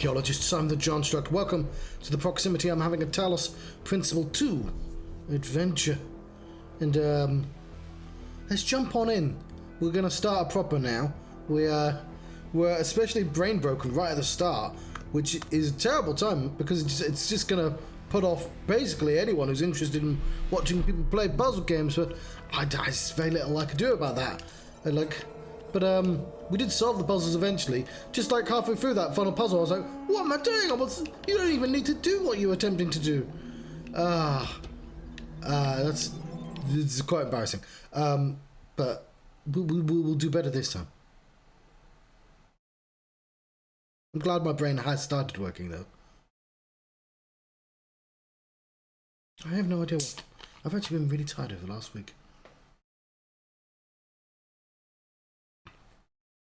archaeologists. I'm the Johnstruct. Welcome to the proximity. I'm having a Talos Principle 2 adventure. And, let's jump on in. We're going to start proper now. We're especially brain broken right at the start, which is a terrible time because it's just going to put off basically anyone who's interested in watching people play puzzle games, but there's very little I could do about that. We did solve the puzzles eventually. Just like halfway through that final puzzle, I was like, what am I doing? You don't even need to do what you were attempting to do. It's quite embarrassing. But we'll do better this time. I'm glad my brain has started working, though. I have no idea what... I've actually been really tired over the last week.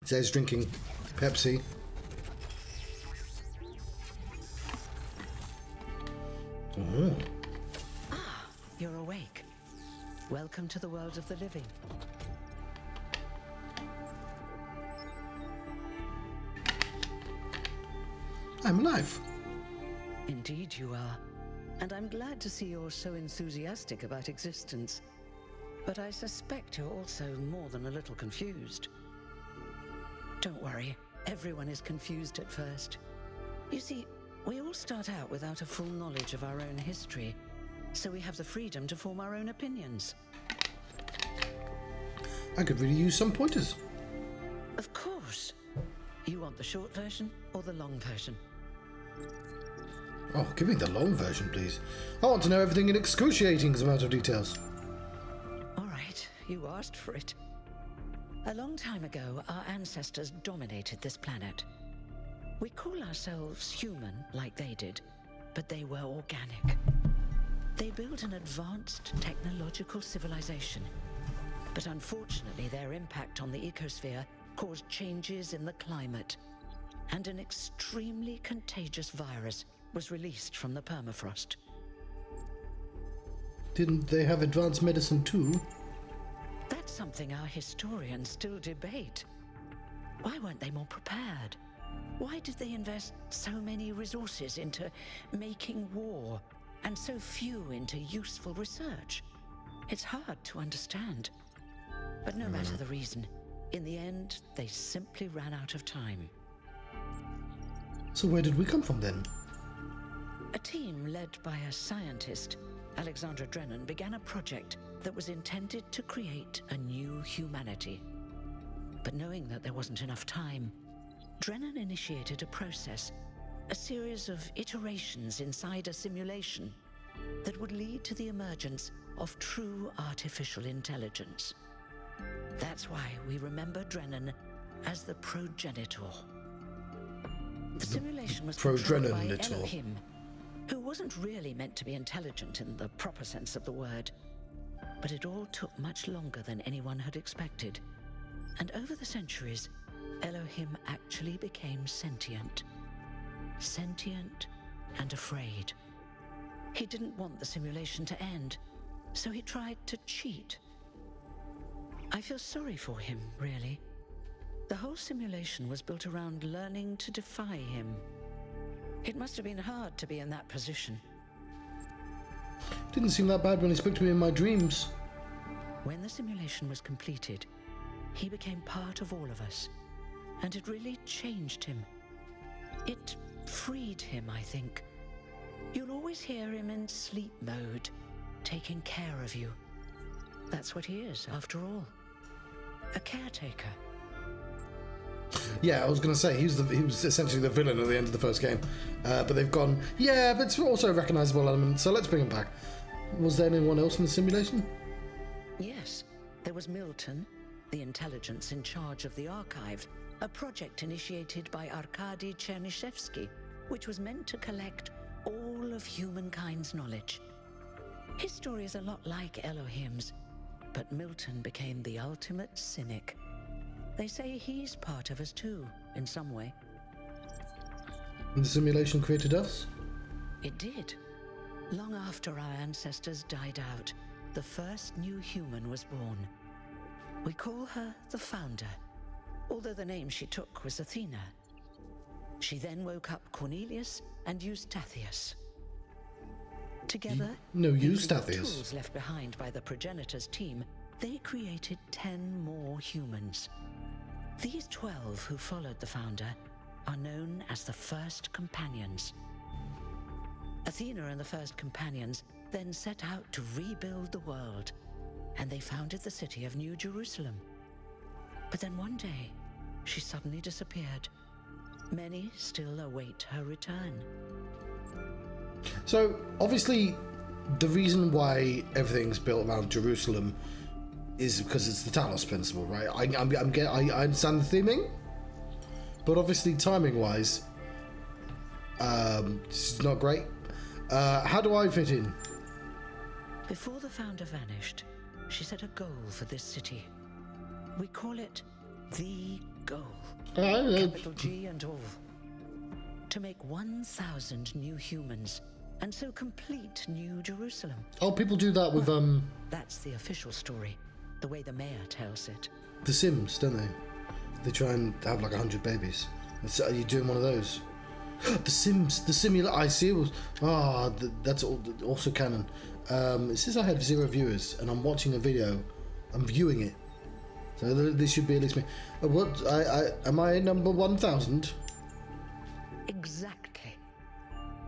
It says drinking Pepsi. Oh. Ah, you're awake. Welcome to the world of the living. I'm alive. Indeed you are. And I'm glad to see you're so enthusiastic about existence. But I suspect you're also more than a little confused. Don't worry, everyone is confused at first. You see, we all start out without a full knowledge of our own history, so we have the freedom to form our own opinions. I could really use some pointers. Of course. You want the short version or the long version? Oh, give me the long version, please. I want to know everything in excruciating amount of details. All right, you asked for it. A long time ago, our ancestors dominated this planet. We call ourselves human, like they did, but they were organic. They built an advanced technological civilization, but unfortunately their impact on the ecosphere caused changes in the climate, and an extremely contagious virus was released from the permafrost. Didn't they have advanced medicine too? That's something our historians still debate. Why weren't they more prepared? Why did they invest so many resources into making war, and so few into useful research? It's hard to understand. But no matter the reason, in the end, they simply ran out of time. So where did we come from then? A team led by a scientist, Alexandra Drennan, began a project that was intended to create a new humanity. But knowing that there wasn't enough time, Drennan initiated a process, a series of iterations inside a simulation that would lead to the emergence of true artificial intelligence. That's why we remember Drennan as the progenitor. The simulation was controlled by Elohim, who wasn't really meant to be intelligent in the proper sense of the word. But it all took much longer than anyone had expected. And over the centuries, Elohim actually became sentient. Sentient and afraid. He didn't want the simulation to end, so he tried to cheat. I feel sorry for him, really. The whole simulation was built around learning to defy him. It must have been hard to be in that position. Didn't seem that bad when he spoke to me in my dreams. When the simulation was completed, he became part of all of us, and it really changed him. It freed him, I think. You'll always hear him in sleep mode, taking care of you. That's what he is, after all. A caretaker. Yeah, I was going to say, he was essentially the villain at the end of the first game. But they've gone, yeah, but it's also a recognisable element, so let's bring him back. Was there anyone else in the simulation? Yes, there was Milton, the intelligence in charge of the archive, a project initiated by Arkady Chernyshevsky, which was meant to collect all of humankind's knowledge. His story is a lot like Elohim's, but Milton became the ultimate cynic. They say he's part of us too, in some way. And the simulation created us? It did. Long after our ancestors died out, the first new human was born. We call her the Founder, although the name she took was Athena. She then woke up Cornelius and Eustathius. Together, No, using the Eustathius. tools left behind by the progenitors team, they created 10 more humans. These 12 who followed the founder are known as the First Companions. Athena and the First Companions then set out to rebuild the world, and they founded the city of New Jerusalem. But then one day, she suddenly disappeared. Many still await her return. So, obviously, the reason why everything's built around Jerusalem is because it's the Talos principle, right? I understand the theming, but obviously, timing-wise, this is not great. How do I fit in? Before the founder vanished, she set a goal for this city. We call it the goal. Capital G and all. To make 1,000 new humans, and so complete New Jerusalem. Oh, people do that with That's the official story, the way the mayor tells it. The Sims, don't they? They try and have like 100 babies. Are you doing one of those? The Sims, the simulator. I see. That's also canon. It says I have 0 viewers, and I'm watching a video. I'm viewing it, so this should be at least me. What? Am I number 1,000? Exactly.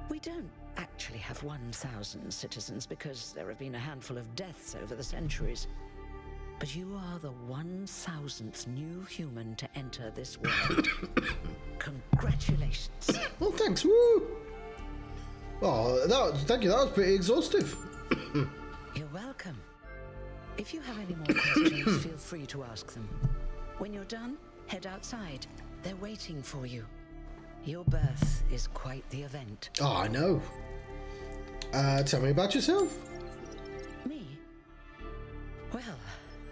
We don't actually have 1,000 citizens because there have been a handful of deaths over the centuries. But you are the 1,000th new human to enter this world. Congratulations. Oh, thanks. Woo! Oh, thank you. That was pretty exhaustive. You're welcome. If you have any more questions, feel free to ask them. When you're done, head outside. They're waiting for you. Your birth is quite the event. Oh, I know. Tell me about yourself. Me? Well,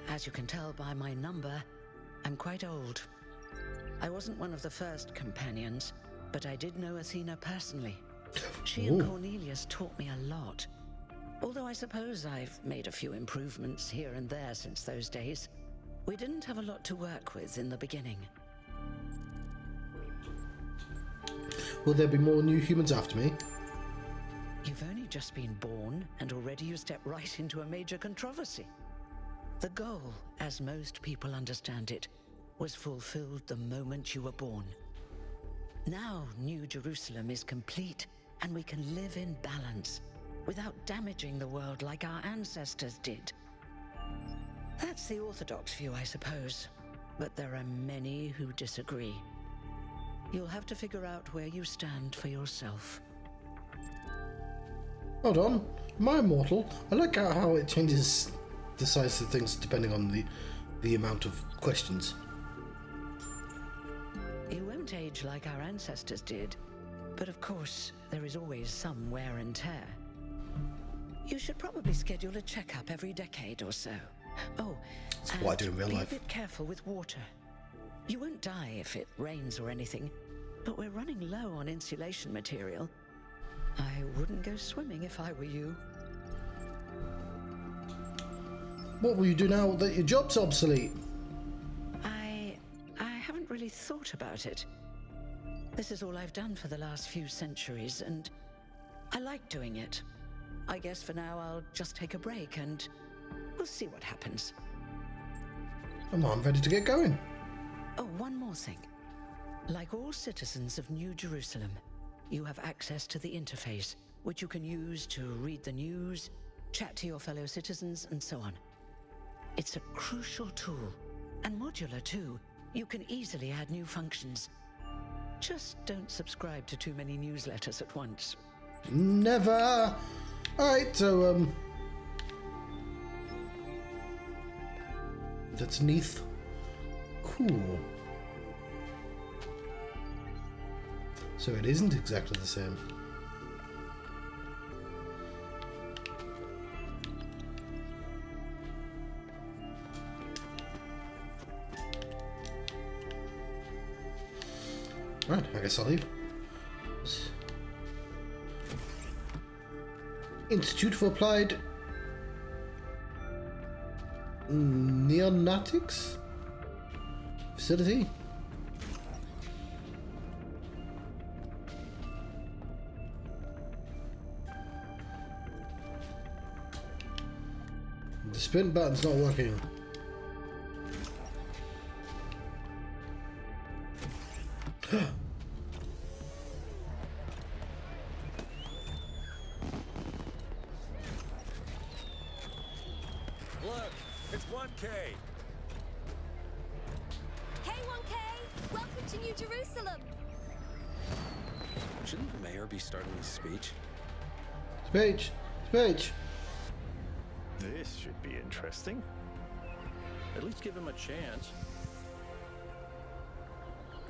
as you can tell by my number, I'm quite old. I wasn't one of the first companions, but I did know Athena personally. She and Cornelius taught me a lot. Although I suppose I've made a few improvements here and there since those days. We didn't have a lot to work with in the beginning. Will there be more new humans after me? You've only just been born, and already you step right into a major controversy. The goal, as most people understand it, was fulfilled the moment you were born. Now New Jerusalem is complete, and we can live in balance, without damaging the world like our ancestors did. That's the orthodox view, I suppose, but there are many who disagree. You'll have to figure out where you stand for yourself. Hold on. Am I immortal? I like how it changes the size of things depending on the amount of questions. You won't age like our ancestors did, but of course, there is always some wear and tear. You should probably schedule a checkup every decade or so. Oh, That's what I do in real life. Be a bit careful with water. You won't die if it rains or anything, but we're running low on insulation material. I wouldn't go swimming if I were you. What will you do now that your job's obsolete? I haven't really thought about it. This is all I've done for the last few centuries, and I like doing it. I guess for now I'll just take a break, and we'll see what happens. I'm ready to get going. Oh, one more thing. Like all citizens of New Jerusalem, you have access to the interface, which you can use to read the news, chat to your fellow citizens, and so on. It's a crucial tool, and modular too. You can easily add new functions. Just don't subscribe to too many newsletters at once. Never! Alright, so, that's Neath. Cool. So it isn't exactly the same. Right, I guess I'll leave. Institute for Applied Neonatics Facility. Spin button's not working. Look, it's 1K. Hey 1K! Welcome to New Jerusalem! Shouldn't the mayor be starting his speech? Speech! Speech! This should be interesting. At least give him a chance.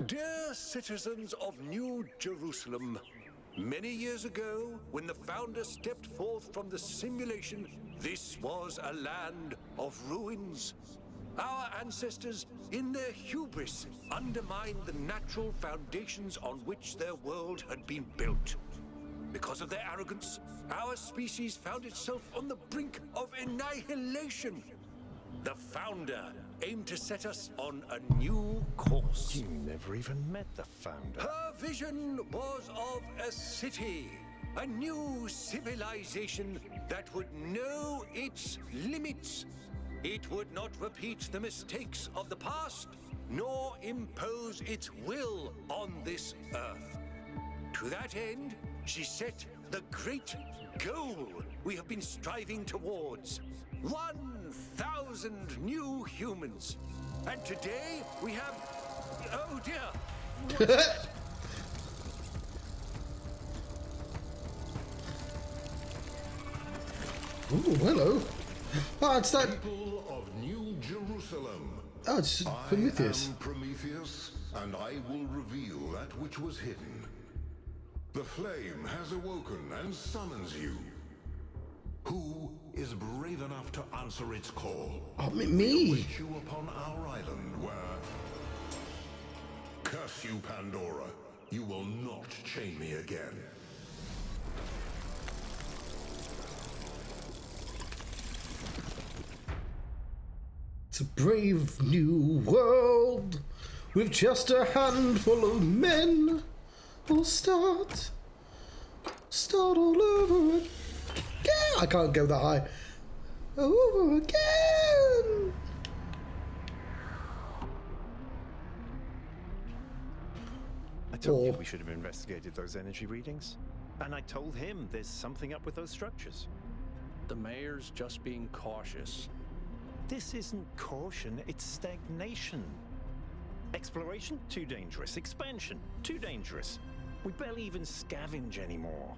Dear citizens of New Jerusalem, many years ago, when the founder stepped forth from the simulation, this was a land of ruins. Our ancestors, in their hubris, undermined the natural foundations on which their world had been built. Because of their arrogance, our species found itself on the brink of annihilation. The founder aimed to set us on a new course. You never even met the founder. Her vision was of a city, a new civilization that would know its limits. It would not repeat the mistakes of the past, nor impose its will on this earth. To that end, she set the great goal we have been striving towards. 1,000 new humans. And today we have... Oh dear! Ooh, hello. Oh, it's that... People of New Jerusalem. Oh, it's Prometheus. I am Prometheus, and I will reveal that which was hidden. The flame has awoken and summons you. Who is brave enough to answer its call? Oh, We me. await you upon our island where... Curse you, Pandora. You will not chain me again. It's a brave new world with just a handful of men. We'll start all over again. I can't go that high. Over again. I told you Or- we should have investigated those energy readings. And I told him there's something up with those structures. The mayor's just being cautious. This isn't caution, it's stagnation. Exploration? Too dangerous. Expansion? Too dangerous. We barely even scavenge anymore.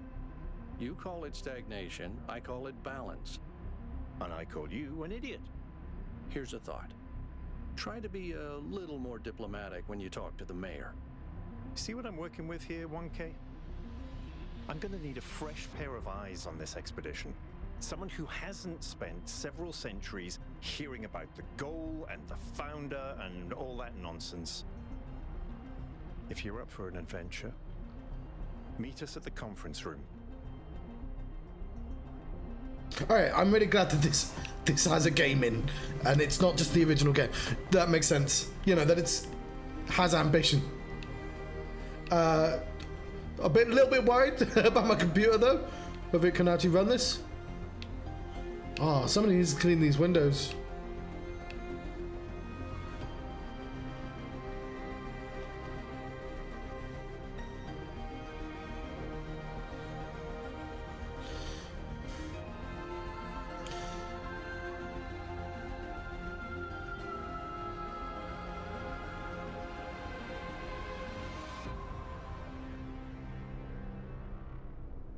You call it stagnation, I call it balance. And I call you an idiot. Here's a thought. Try to be a little more diplomatic when you talk to the mayor. See what I'm working with here, 1K? I'm gonna need a fresh pair of eyes on this expedition. Someone who hasn't spent several centuries hearing about the goal and the founder and all that nonsense. If you're up for an adventure, meet us at the conference room. Alright, I'm really glad that this has a game in, and it's not just the original game. That makes sense. You know, that it's has ambition. A little bit worried about my computer though, whether it can actually run this. Oh, somebody needs to clean these windows.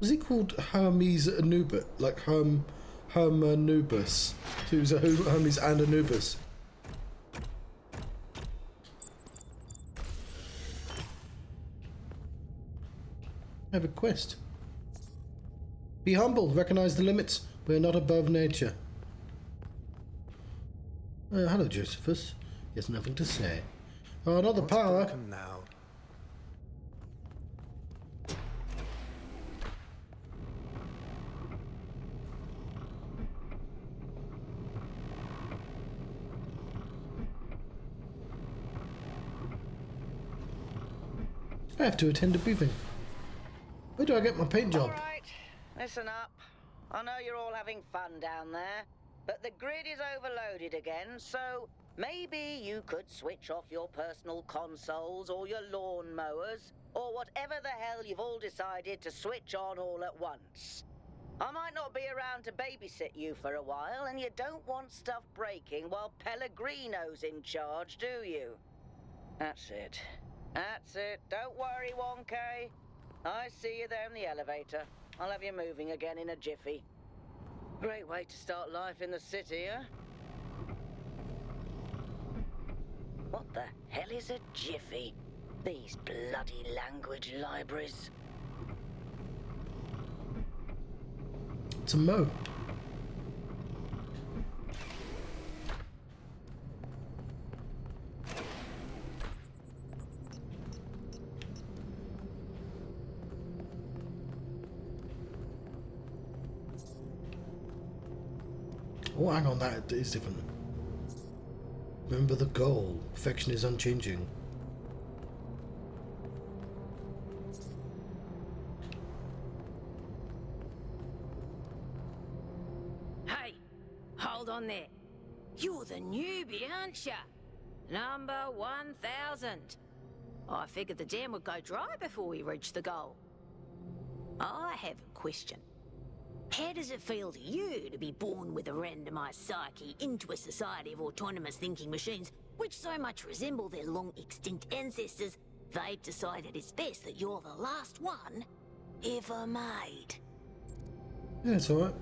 Was he called Hermes Anubis? Like Hermanubis? So he was a Hermes and Anubis. I have a quest. Be humble, recognize the limits. We are not above nature. Hello, Josephus. He has nothing to say. Oh, not the power. Now. I have to attend a briefing. Where do I get my paint job? All right, listen up. I know you're all having fun down there, but the grid is overloaded again, so maybe you could switch off your personal consoles or your lawn mowers, or whatever the hell you've all decided to switch on all at once. I might not be around to babysit you for a while, and you don't want stuff breaking while Pellegrino's in charge, do you? That's it. That's it. Don't worry, 1K. I see you there in the elevator. I'll have you moving again in a jiffy. Great way to start life in the city, huh? What the hell is a jiffy? These bloody language libraries. It's a mo. Oh, hang on, that is different. Remember the goal. Perfection is unchanging. Hey, hold on there. You're the newbie, aren't ya? Number 1000. I figured the dam would go dry before we reach the goal. I have a question. How does it feel to you to be born with a randomized psyche into a society of autonomous thinking machines which so much resemble their long-extinct ancestors, they've decided it's best that you're the last one ever made? Yeah, it's alright.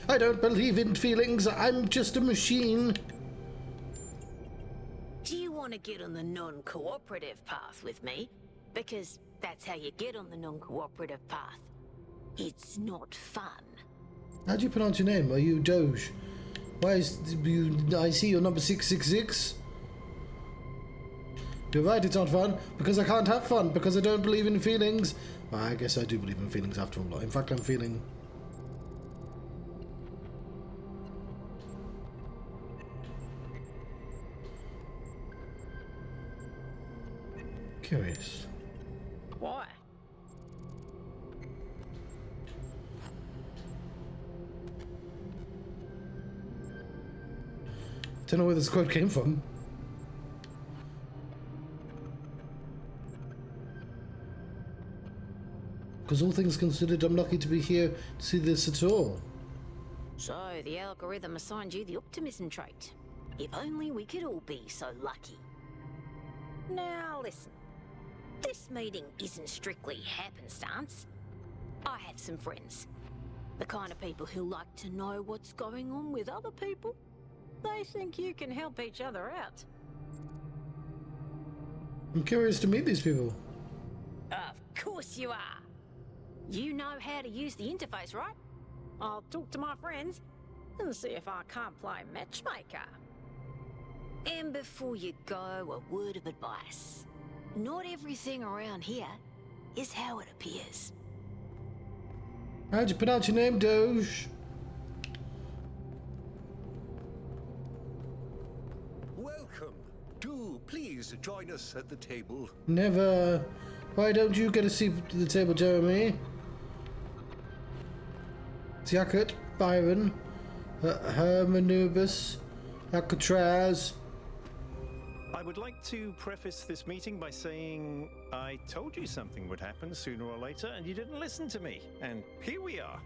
I don't believe in feelings. I'm just a machine. Do you want to get on the non-cooperative path with me? Because that's how you get on the non-cooperative path. It's not fun. How do you pronounce your name? Are you Doge? Why is you? I see your number 666. You're right, it's not fun because I can't have fun because I don't believe in feelings. Well, I guess I do believe in feelings after all. In fact, I'm feeling. Curious. Why? Don't know where this quote came from. Because all things considered, I'm lucky to be here to see this at all. So the algorithm assigned you the optimism trait. If only we could all be so lucky. Now listen. This meeting isn't strictly happenstance. I have some friends. The kind of people who like to know what's going on with other people. They think you can help each other out. I'm curious to meet these people. Of course you are. You know how to use the interface, right? I'll talk to my friends and see if I can't play matchmaker. And before you go, a word of advice. Not everything around here is how it appears. How'd you pronounce your name, Doge? Welcome. Do please join us at the table. Never. Why don't you get a seat at the table, Jeremy? Ziakat, Byron, Hermanubis, Alcatraz. I would like to preface this meeting by saying I told you something would happen sooner or later, and you didn't listen to me. And here we are.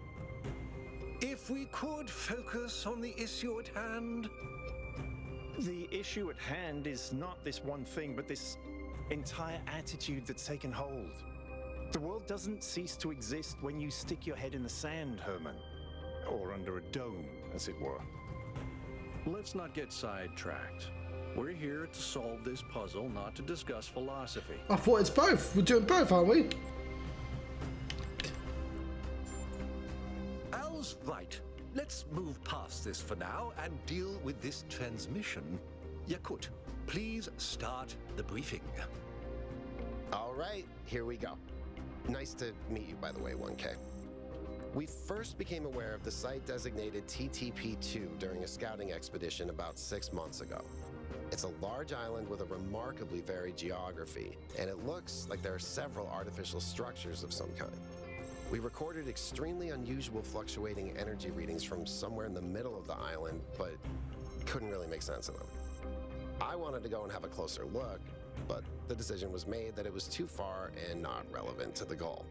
If we could focus on the issue at hand. The issue at hand is not this one thing, but this entire attitude that's taken hold. The world doesn't cease to exist when you stick your head in the sand, Herman. Or under a dome, as it were. Let's not get sidetracked. We're here to solve this puzzle, not to discuss philosophy. I thought it's both. We're doing both, aren't we? Al's right. Let's move past this for now and deal with this transmission. Yakut, please start the briefing. All right, here we go. Nice to meet you, by the way, 1K. We first became aware of the site designated TTP-2 during a scouting expedition about 6 months ago. It's a large island with a remarkably varied geography, and it looks like there are several artificial structures of some kind. We recorded extremely unusual fluctuating energy readings from somewhere in the middle of the island, but couldn't really make sense of them. I wanted to go and have a closer look, but the decision was made that it was too far and not relevant to the goal.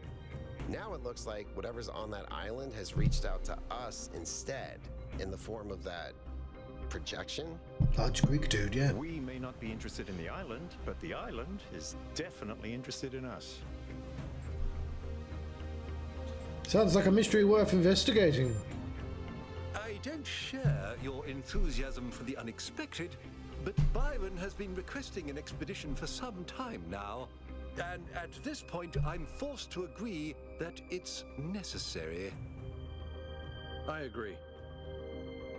Now it looks like whatever's on that island has reached out to us instead, in the form of that projection. Large Greek dude, yeah. We may not be interested in the island, but the island is definitely interested in us. Sounds like a mystery worth investigating. I don't share your enthusiasm for the unexpected, but Byron has been requesting an expedition for some time now. And at this point, I'm forced to agree that it's necessary. I agree.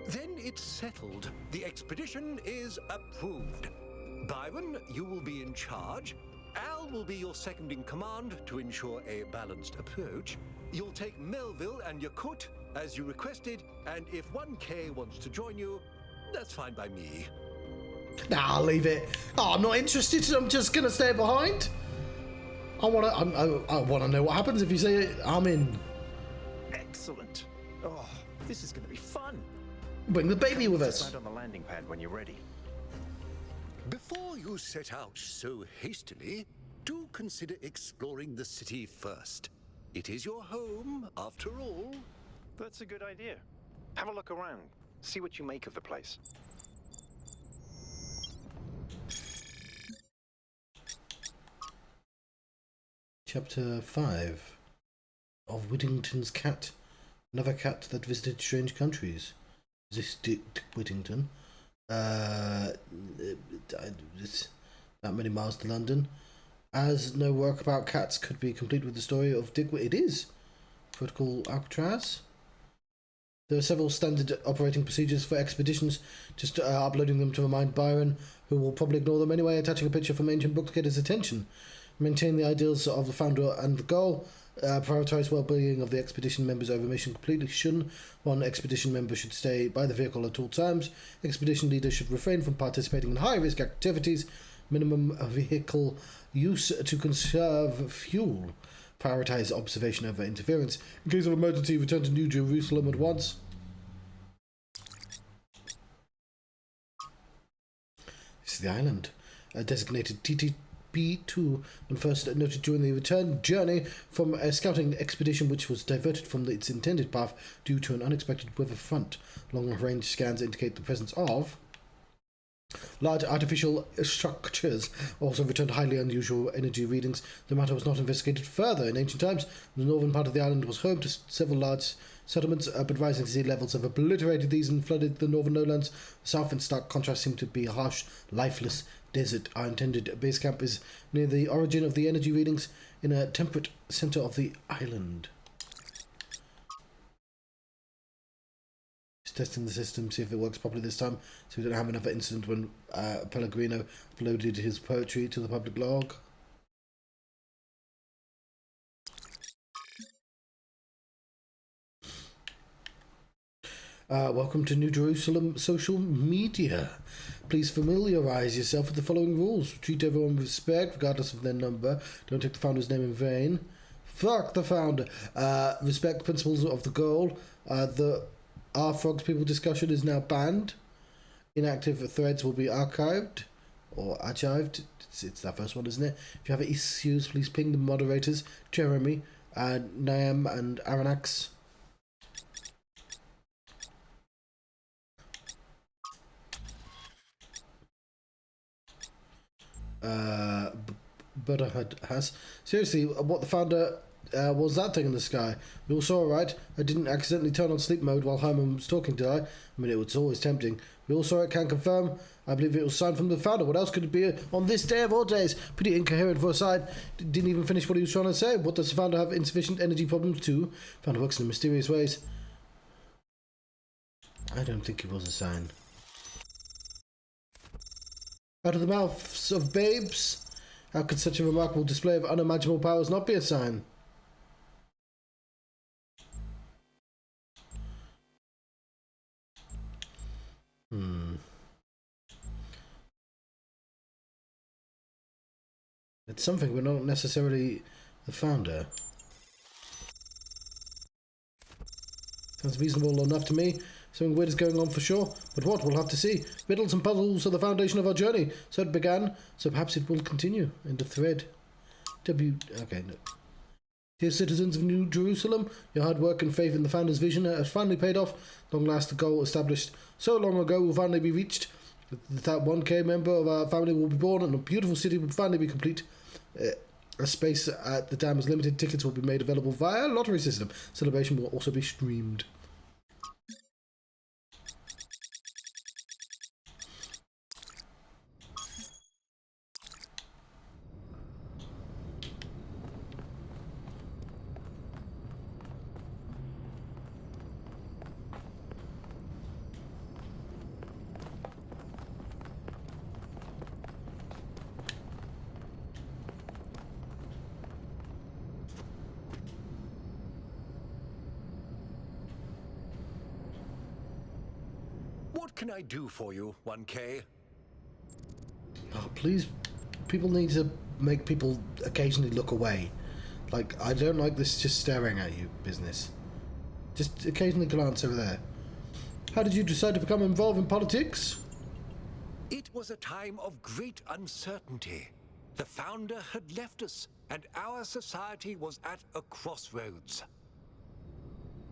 Then it's settled. The expedition is approved. Byron, you will be in charge. Al will be your second in command to ensure a balanced approach. You'll take Melville and Yakut as you requested, and if 1K wants to join you, that's fine by me. Nah, I'll leave it. Oh, I'm not interested. I'm just gonna stay behind. I wanna know what happens if you say I'm in. Excellent. Oh, this is going to be fun. Bring the baby with us. Land on the landing pad when you're ready. Before you set out so hastily, do consider exploring the city first. It is your home, after all. That's a good idea. Have a look around. See what you make of the place. Chapter 5 of Whittington's Cat. Another cat that visited strange countries. This Dick Whittington. It's that many miles to London. As no work about cats could be complete with the story of Dick. It is. Protocol Alcatraz. There are several standard operating procedures for expeditions, just uploading them to remind Byron, who will probably ignore them anyway, attaching a picture from ancient book to get his attention. Maintain the ideals of the founder and the goal. Prioritize well-being of the expedition members over mission completion. One expedition member should stay by the vehicle at all times. Expedition leader should refrain from participating in high-risk activities. Minimum vehicle use to conserve fuel. Prioritize observation over interference. In case of emergency, return to New Jerusalem at once. This is the island. Designated TTP2 when first noted during the return journey from a scouting expedition which was diverted from its intended path due to an unexpected weather front. Long-range scans indicate the presence of large artificial structures. Also returned highly unusual energy readings. The matter was not investigated further. In ancient times, the northern part of the island was home to several large settlements, but rising sea levels have obliterated these and flooded the northern lowlands. The south, in stark contrast, seem to be a harsh, lifeless desert. Our intended base camp is near the origin of the energy readings in a temperate centre of the island. Testing the system, see if it works properly this time, so we don't have another incident when Pellegrino uploaded his poetry to the public log. Welcome to New Jerusalem social media. Please familiarise yourself with the following rules. Treat everyone with respect, regardless of their number. Don't take the founder's name in vain. Fuck the founder. Respect principles of the goal. The Our Frogs People discussion is now banned. Inactive threads will be archived or archived. It's that first one, isn't it? If you have issues, please ping the moderators, Jeremy, Niam, and Aranax. Brotherhood has. Seriously, what the founder was that thing in the sky? We all saw it, right? I didn't accidentally turn on sleep mode while Herman was talking, did I? I mean, it was always tempting. We all saw it, can confirm. I believe it was signed from the founder. What else could it be on this day of all days? Pretty incoherent for a side. Didn't even finish what he was trying to say. What does the founder have insufficient energy problems too? Founder works in mysterious ways. I don't think it was a sign. Out of the mouths of babes? How could such a remarkable display of unimaginable powers not be a sign? It's something, but not necessarily the founder. Sounds reasonable enough to me. Something weird is going on for sure. But what? We'll have to see. Riddles and puzzles are the foundation of our journey. So it began, so perhaps it will continue. End of thread. Okay, no. Dear citizens of New Jerusalem, your hard work and faith in the Founder's vision has finally paid off. Long last, the goal established so long ago will finally be reached. That 1K member of our family will be born and a beautiful city will finally be complete. A space at the dam is limited. Tickets will be made available via a lottery system. Celebration will also be streamed. What can I do for you, 1K? Oh, please, people need to make people occasionally look away. Like, I don't like this just staring at you business. Just occasionally glance over there. How did you decide to become involved in politics? It was a time of great uncertainty. The Founder had left us, and our society was at a crossroads.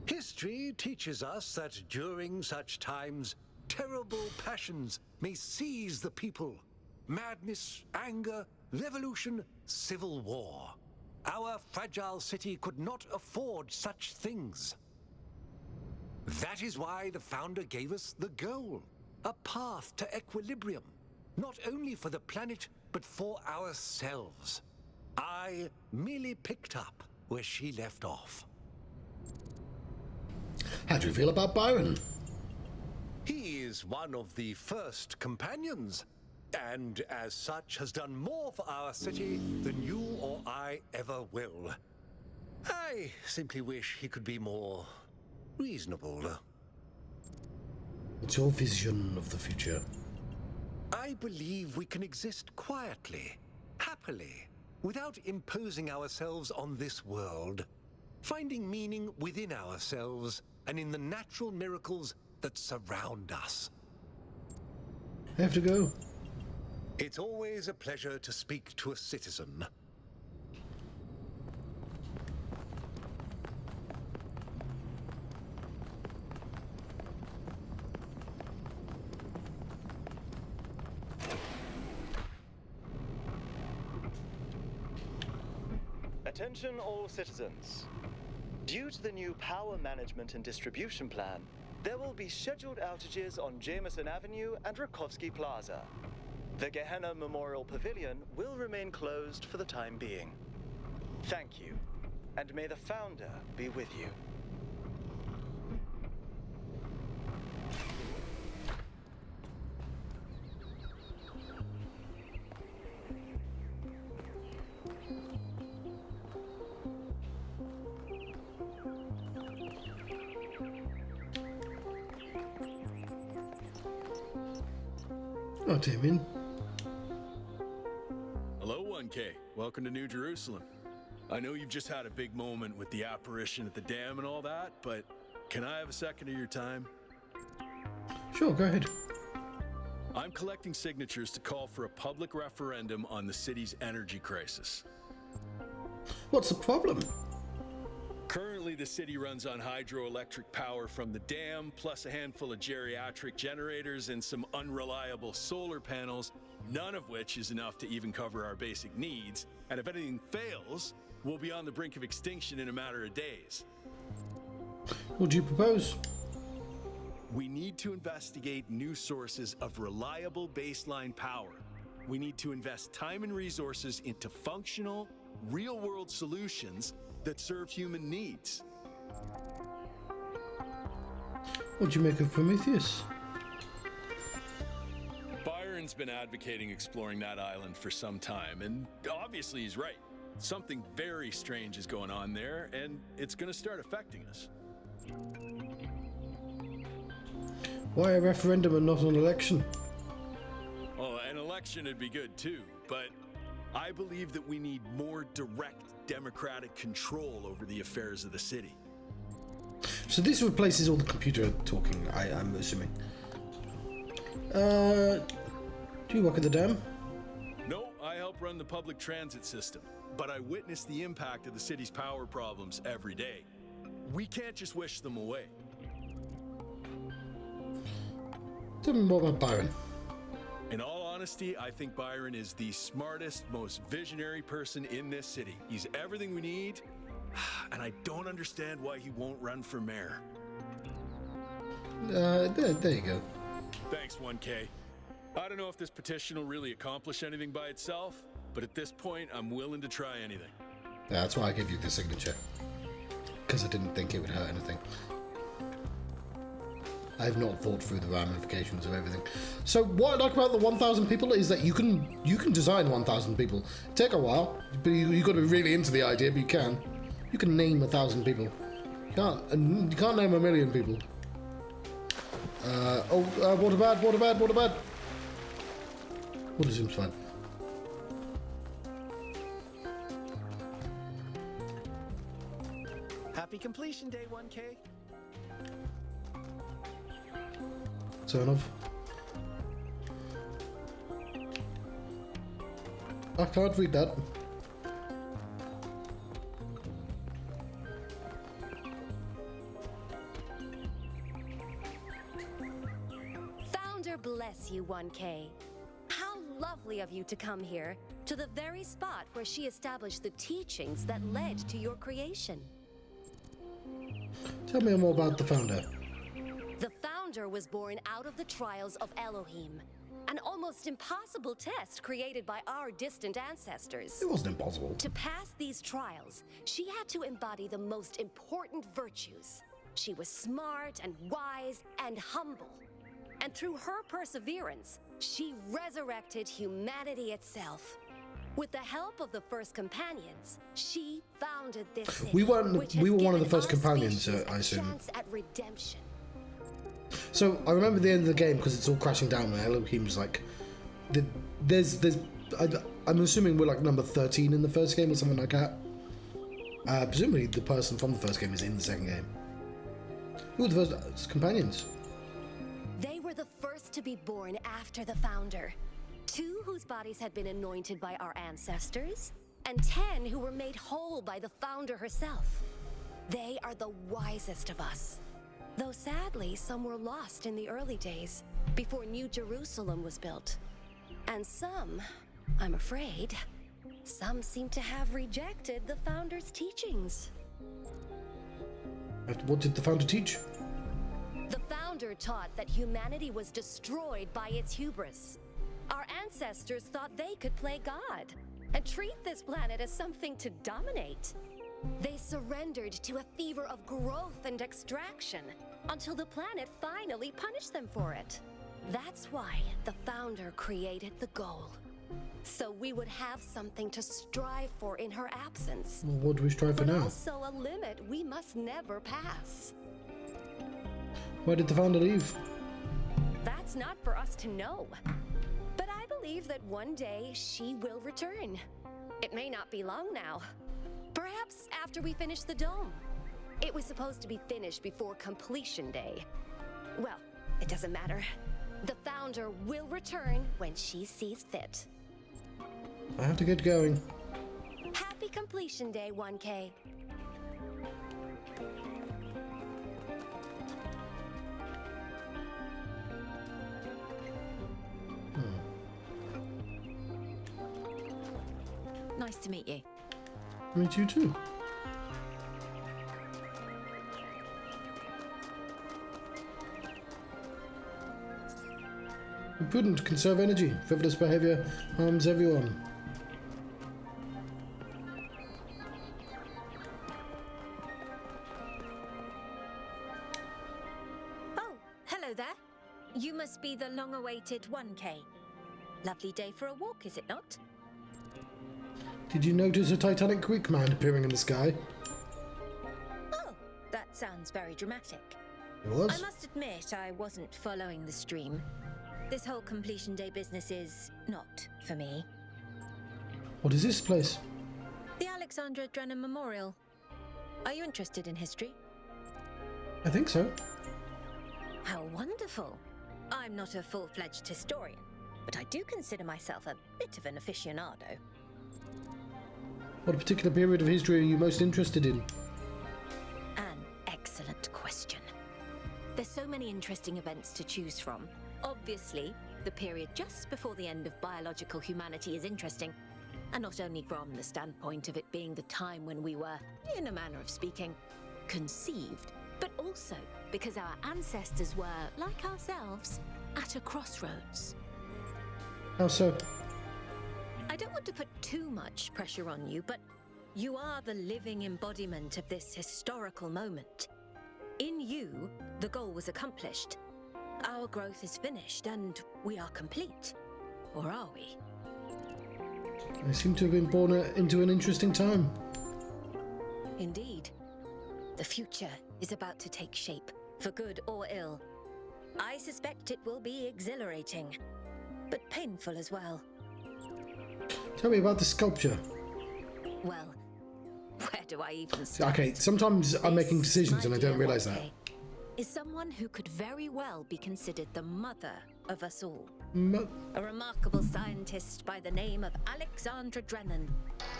History teaches us that during such times, terrible passions may seize the people. Madness, anger, revolution, civil war. Our fragile city could not afford such things. That is why the Founder gave us the goal, a path to equilibrium, not only for the planet, but for ourselves. I merely picked up where she left off. How do you feel about Byron? He is one of the first companions, and as such has done more for our city than you or I ever will. I simply wish he could be more reasonable. What's your vision of the future? I believe we can exist quietly, happily, without imposing ourselves on this world, finding meaning within ourselves and in the natural miracles that surround us. I have to go. It's always a pleasure to speak to a citizen. Attention all citizens. Due to the new power management and distribution plan, there will be scheduled outages on Jameson Avenue and Rakovsky Plaza. The Gehenna Memorial Pavilion will remain closed for the time being. Thank you, and may the Founder be with you. Oh, Damien. Hello, 1K. Welcome to New Jerusalem. I know you've just had a big moment with the apparition at the dam and all that, but can I have a second of your time? Sure, go ahead. I'm collecting signatures to call for a public referendum on the city's energy crisis. What's the problem? Currently, the city runs on hydroelectric power from the dam, plus a handful of geriatric generators and some unreliable solar panels, none of which is enough to even cover our basic needs. And if anything fails, we'll be on the brink of extinction in a matter of days. What do you propose? We need to investigate new sources of reliable baseline power. We need to invest time and resources into functional, real-world solutions that serve human needs. What do you make of Prometheus? Byron's been advocating exploring that island for some time, and obviously he's right. Something very strange is going on there, and it's going to start affecting us. Why a referendum and not an election? Oh, an election would be good too, but I believe that we need more direct democratic control over the affairs of the city. So this replaces all the computer talking, I'm assuming. Do you work at the dam? No, I help run the public transit system, but I witness the impact of the city's power problems every day. We can't just wish them away. Tell me more about Byron. In all honesty, I think Byron is the smartest, most visionary person in this city. He's everything we need, and I don't understand why he won't run for mayor. There you go. Thanks, 1K. I don't know if this petition will really accomplish anything by itself, but at this point, I'm willing to try anything. Yeah, that's why I gave you the signature. Because I didn't think it would hurt anything. I have not thought through the ramifications of everything. So what I like about the 1,000 people is that you can design 1,000 people. Take a while, but you've got to be really into the idea, but you can. You can name 1,000 people. You can't name 1,000,000 people. Water bad. Water seems fine. Happy completion day, 1K. Turn off. I can't read that. Founder bless you, 1K. How lovely of you to come here, to the very spot where she established the teachings that led to your creation. Tell me more about the founder. The founder was born out of the trials of Elohim, an almost impossible test created by our distant ancestors. It wasn't impossible. To pass these trials, she had to embody the most important virtues. She was smart and wise and humble. And through her perseverance, she resurrected humanity itself. With the help of the first companions, she founded this city. We were one of the first companions, I assume. Chance at redemption. So I remember the end of the game because it's all crashing down and Elohim's like, I'm assuming we're like number 13 in the first game or something like that. Presumably the person from the first game is in the second game. Who were the first companions? They were the first to be born after the founder. 2 whose bodies had been anointed by our ancestors, and 10 who were made whole by the founder herself. They are the wisest of us. Though sadly, some were lost in the early days, before New Jerusalem was built. And some, I'm afraid, some seem to have rejected the founder's teachings. What did the founder teach? The founder taught that humanity was destroyed by its hubris. Our ancestors thought they could play God and treat this planet as something to dominate. They surrendered to a fever of growth and extraction until the planet finally punished them for it. That's why the founder created the goal. So we would have something to strive for in her absence. Well, what do we strive for now? But also a limit we must never pass. Why did the founder leave? That's not for us to know. But I believe that one day she will return. It may not be long now. Perhaps after we finish the dome. It was supposed to be finished before completion day. Well, it doesn't matter. The founder will return when she sees fit. I have to get going. Happy completion day, 1K. Nice to meet you. Meet you too. Be prudent, conserve energy. Frivolous behavior harms everyone. Oh, hello there. You must be the long-awaited 1K. Lovely day for a walk, is it not? Did you notice a Titanic Greek man appearing in the sky? Oh, that sounds very dramatic. It was. I must admit I wasn't following the stream. This whole completion day business is not for me. What is this place? The Alexandra Drennan Memorial. Are you interested in history? I think so. How wonderful. I'm not a full-fledged historian, but I do consider myself a bit of an aficionado. What particular period of history are you most interested in? An excellent question. There's so many interesting events to choose from. Obviously, the period just before the end of biological humanity is interesting, and not only from the standpoint of it being the time when we were, in a manner of speaking, conceived, but also because our ancestors were, like ourselves, at a crossroads. How so? I don't want to put too much pressure on you, but you are the living embodiment of this historical moment. In you, the goal was accomplished. Our growth is finished, and we are complete. Or are we? I seem to have been born into an interesting time. Indeed. The future is about to take shape, for good or ill. I suspect it will be exhilarating, but painful as well. Tell me about the sculpture. Well, where do I even start? Okay, sometimes I'm making decisions and I don't realise that. Is someone who could very well be considered the mother of us all. A remarkable scientist by the name of Alexandra Drennan,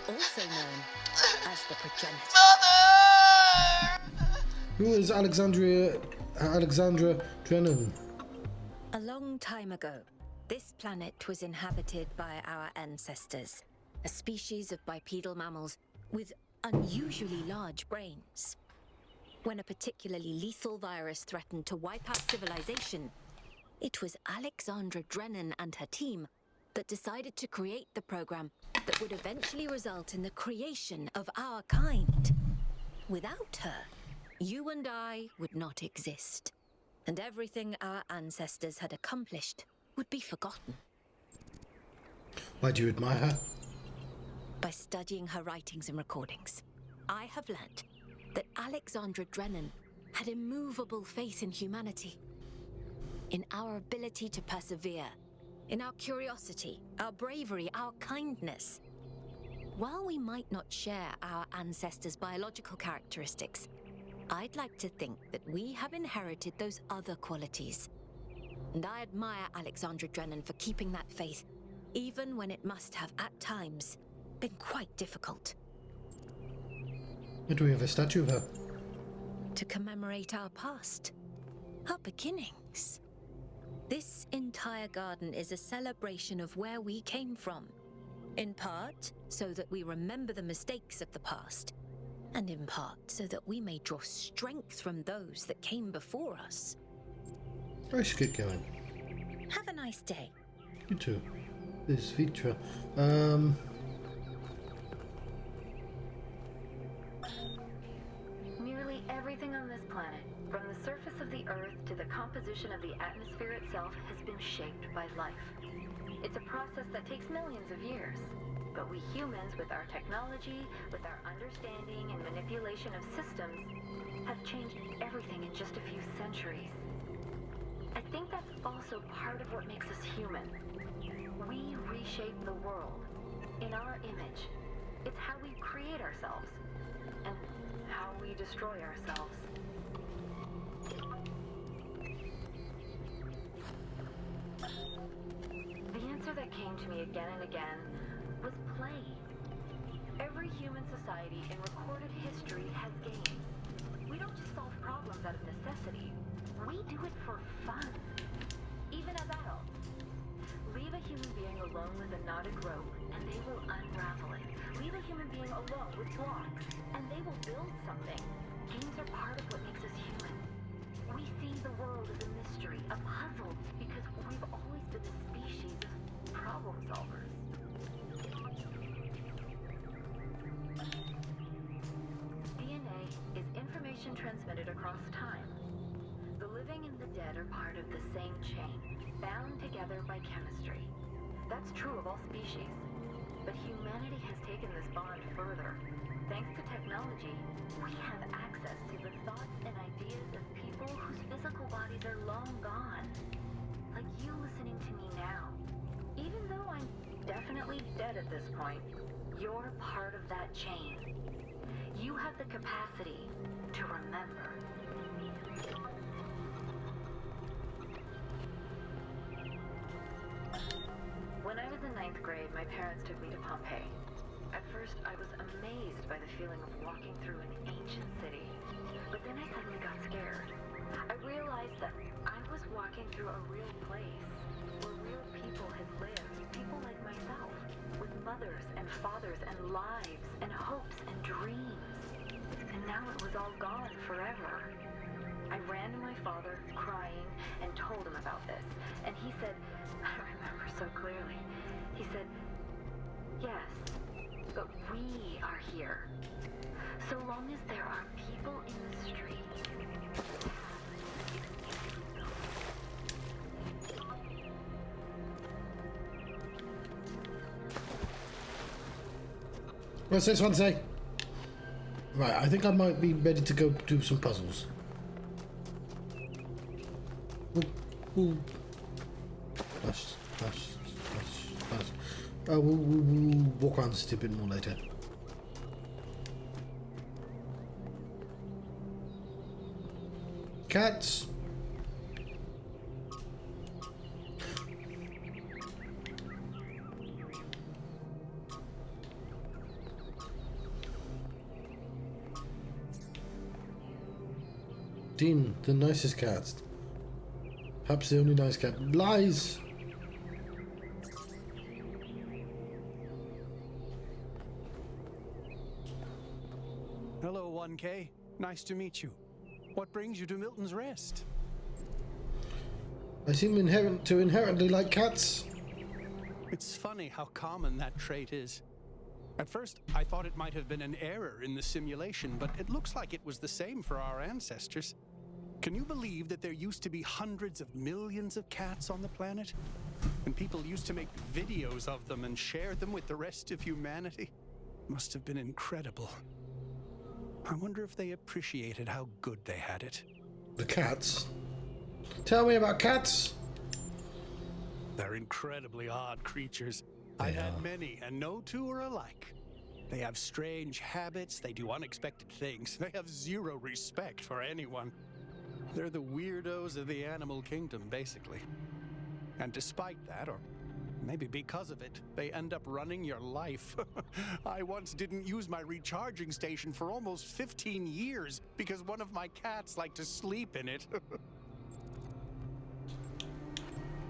also known as the progenitor. Who is Alexandra Drennan? A long time ago, this planet was inhabited by our ancestors, a species of bipedal mammals with unusually large brains. When a particularly lethal virus threatened to wipe out civilization, it was Alexandra Drennan and her team that decided to create the program that would eventually result in the creation of our kind. Without her, you and I would not exist, and everything our ancestors had accomplished would be forgotten. Why do you admire her? By studying her writings and recordings, I have learnt that Alexandra Drennan had immovable faith in humanity, in our ability to persevere, in our curiosity, our bravery, our kindness. While we might not share our ancestors' biological characteristics, I'd like to think that we have inherited those other qualities. And I admire Alexandra Drennan for keeping that faith, even when it must have, at times, been quite difficult. Where do we have a statue of her? To commemorate our past, our beginnings. This entire garden is a celebration of where we came from, in part so that we remember the mistakes of the past, and in part so that we may draw strength from those that came before us. I should get going. Have a nice day. You too. This Vitra. Nearly everything on this planet, from the surface of the Earth to the composition of the atmosphere itself, has been shaped by life. It's a process that takes millions of years. But we humans, with our technology, with our understanding and manipulation of systems, have changed everything in just a few centuries. I think that's also part of what makes us human. We reshape the world in our image. It's how we create ourselves and how we destroy ourselves. The answer that came to me again and again was play. Every human society in recorded history has games. We don't just solve problems out of necessity. We do it for fun. Even as adults. Leave a human being alone with a knotted rope, and they will unravel it. Leave a human being alone with blocks, and they will build something. Games are part of what makes us human. We see the world as a mystery, a puzzle, because we've always been a species of problem solvers. DNA is information transmitted across time. The living and the dead are part of the same chain, bound together by chemistry. That's true of all species. But humanity has taken this bond further. Thanks to technology, we have access to the thoughts and ideas of people whose physical bodies are long gone. Like you listening to me now. Even though I'm definitely dead at this point, you're part of that chain. You have the capacity to remember. When I was in 9th grade, my parents took me to Pompeii. At first, I was amazed by the feeling of walking through an ancient city. But then I suddenly got scared. I realized that I was walking through a real place where real people had lived, people like myself, with mothers and fathers and lives and hopes and dreams. And now it was all gone forever. I ran to my father, crying, and told him about this. And he said, I remember so clearly, he said, yes, but we are here. So long as there are people in the street. What's this one say? Right, I think I might be ready to go do some puzzles. Ooh. Hush. We'll walk around the city a bit more later. Cats. Dean, the nicest cat. Perhaps the only nice cat. Lies! Hello, 1K. Nice to meet you. What brings you to Milton's Rest? I seem to inherently like cats. It's funny how common that trait is. At first, I thought it might have been an error in the simulation, but it looks like it was the same for our ancestors. Can you believe that there used to be hundreds of millions of cats on the planet? And people used to make videos of them and share them with the rest of humanity? Must have been incredible. I wonder if they appreciated how good they had it. The cats? Tell me about cats! They're incredibly odd creatures. I've had many, and no two are alike. They have strange habits, they do unexpected things, they have zero respect for anyone. They're the weirdos of the animal kingdom, basically. And despite that, or maybe because of it, they end up running your life. I once didn't use my recharging station for almost 15 years because one of my cats liked to sleep in it.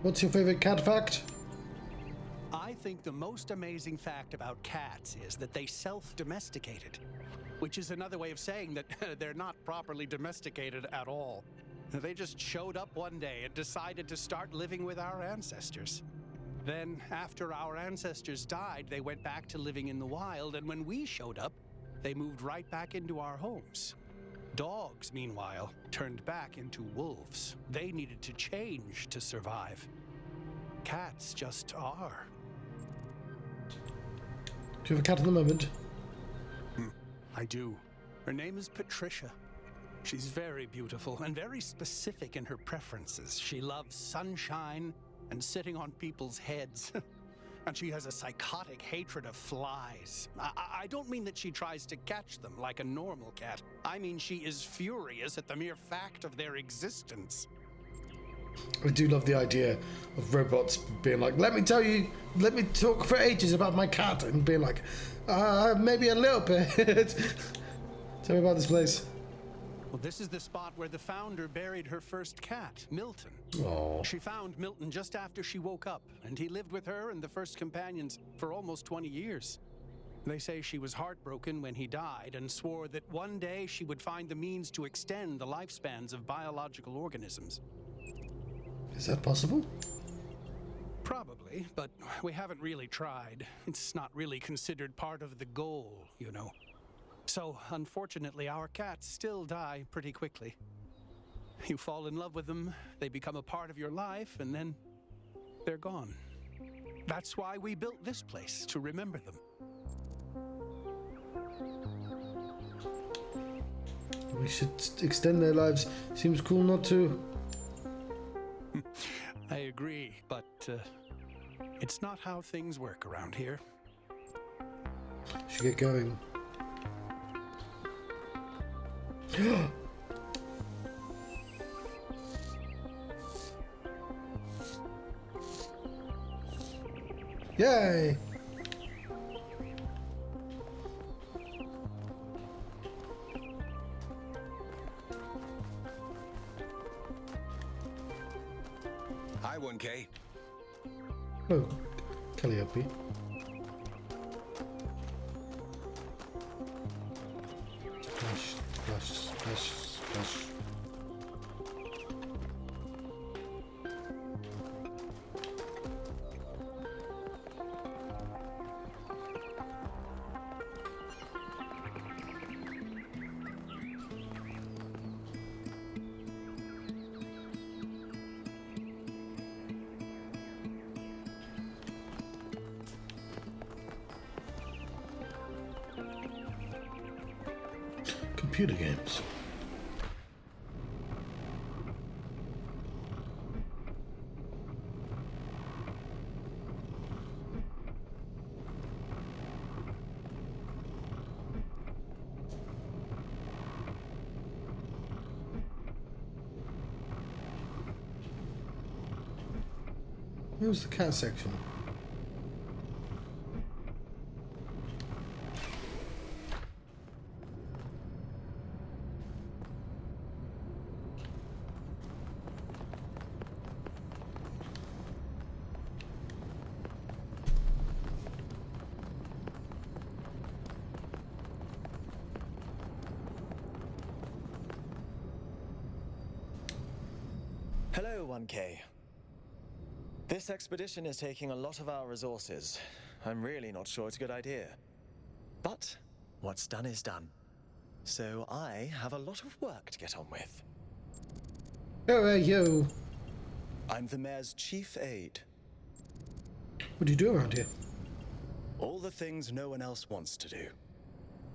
What's your favorite cat fact? I think the most amazing fact about cats is that they self-domesticated, which is another way of saying that they're not properly domesticated at all. They just showed up one day and decided to start living with our ancestors. Then, after our ancestors died, they went back to living in the wild, and when we showed up, they moved right back into our homes. Dogs, meanwhile, turned back into wolves. They needed to change to survive. Cats just are. Do you have a cat at the moment? I do. Her name is Patricia. She's very beautiful and very specific in her preferences. She loves sunshine and sitting on people's heads. And she has a psychotic hatred of flies. I don't mean that she tries to catch them like a normal cat. I mean she is furious at the mere fact of their existence. I do love the idea of robots being like, let me talk for ages about my cat, and being like, maybe a little bit. Tell me about this place. Well, this is the spot where the founder buried her first cat, Milton. Aww. She found Milton just after she woke up, and he lived with her and the first companions for almost 20 years. They say she was heartbroken when he died and swore that one day she would find the means to extend the lifespans of biological organisms. Is that possible? Probably, but we haven't really tried. It's not really considered part of the goal, you know. So, unfortunately, our cats still die pretty quickly. You fall in love with them, they become a part of your life, and then they're gone. That's why we built this place, to remember them. We should extend their lives. Seems cool not to. I agree, but it's not how things work around here. Should get going. Yay! Hi, 1K. Oh, Calliope. Splash, splash, splash, splash. Computer games. Where's the cat section? Hello, 1K. This expedition is taking a lot of our resources. I'm really not sure it's a good idea. But what's done is done. So I have a lot of work to get on with. Who are you? I'm the mayor's chief aide. What do you do around here? All the things no one else wants to do.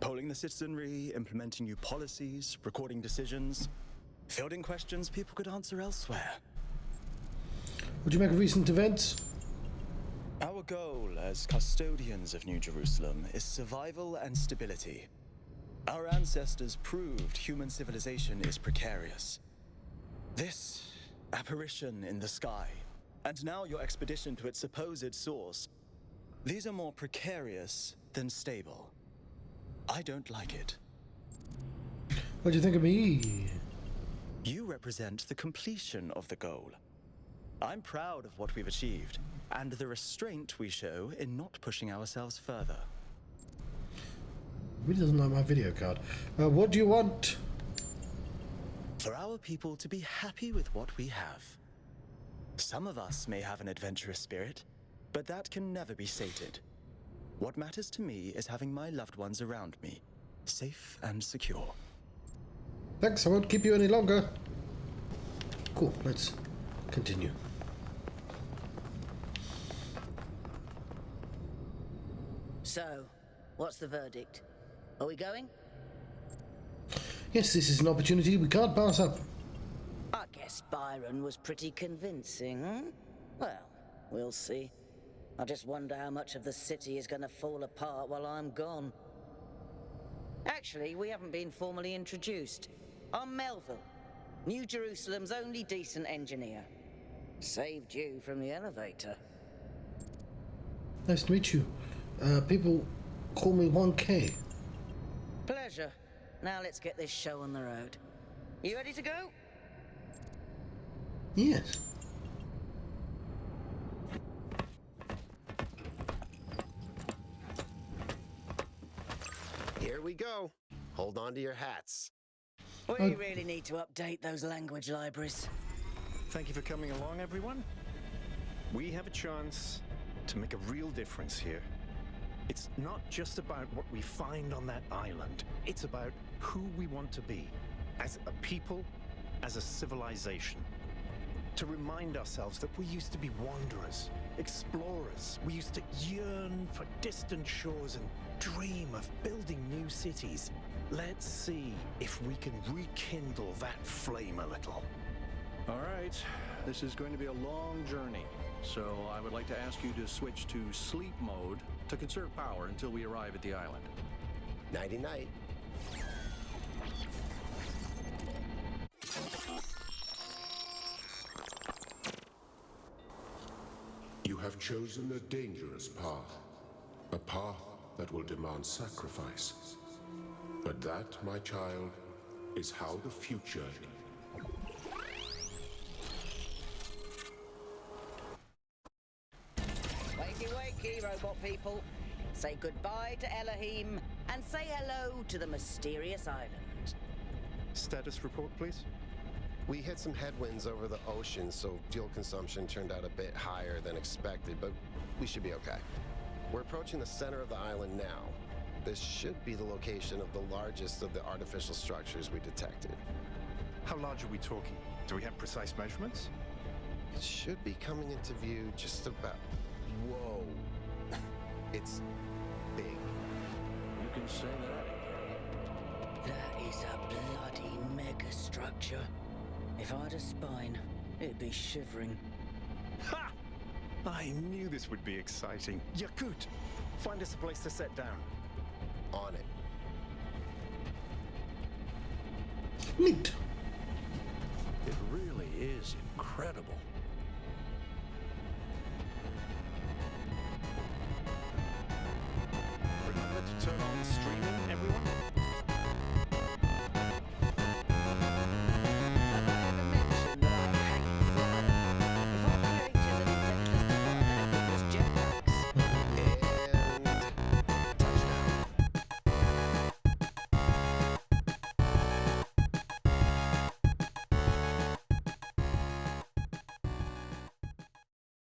Polling the citizenry, implementing new policies, recording decisions, fielding questions people could answer elsewhere. What do you make of recent events? Our goal as custodians of New Jerusalem is survival and stability. Our ancestors proved human civilization is precarious. This apparition in the sky, and now your expedition to its supposed source, these are more precarious than stable. I don't like it. What do you think of me? You represent the completion of the goal. I'm proud of what we've achieved, and the restraint we show in not pushing ourselves further. Really doesn't like my video card. What do you want? For our people to be happy with what we have. Some of us may have an adventurous spirit, but that can never be sated. What matters to me is having my loved ones around me, safe and secure. Thanks, I won't keep you any longer. Cool, let's continue. So, what's the verdict? Are we going? Yes, this is an opportunity we can't pass up. I guess Byron was pretty convincing, hmm? Well, we'll see. I just wonder how much of the city is going to fall apart while I'm gone. Actually, we haven't been formally introduced. I'm Melville, New Jerusalem's only decent engineer. Saved you from the elevator. Nice to meet you. People call me 1K. Pleasure. Now let's get this show on the road. You ready to go? Yes. Here we go. Hold on to your hats. We really need to update those language libraries. Thank you for coming along, everyone. We have a chance to make a real difference here. It's not just about what we find on that island. It's about who we want to be, as a people, as a civilization. To remind ourselves that we used to be wanderers, explorers. We used to yearn for distant shores and dream of building new cities. Let's see if we can rekindle that flame a little. All right, this is going to be a long journey, so I would like to ask you to switch to sleep mode to conserve power until we arrive at the island. Nighty-night. You have chosen a dangerous path. A path that will demand sacrifice. But that, my child, is how the future... Wakey, wakey, robot people. Say goodbye to Elohim, and say hello to the mysterious island. Status report, please. We hit some headwinds over the ocean, so fuel consumption turned out a bit higher than expected, but we should be okay. We're approaching the center of the island now. This should be the location of the largest of the artificial structures we detected. How large are we talking? Do we have precise measurements? It should be coming into view just about... Whoa. It's big. You can say that again. That is a bloody megastructure. If I had a spine, it'd be shivering. Ha! I knew this would be exciting. Yakut, find us a place to set down. On it. Neat. It really is incredible.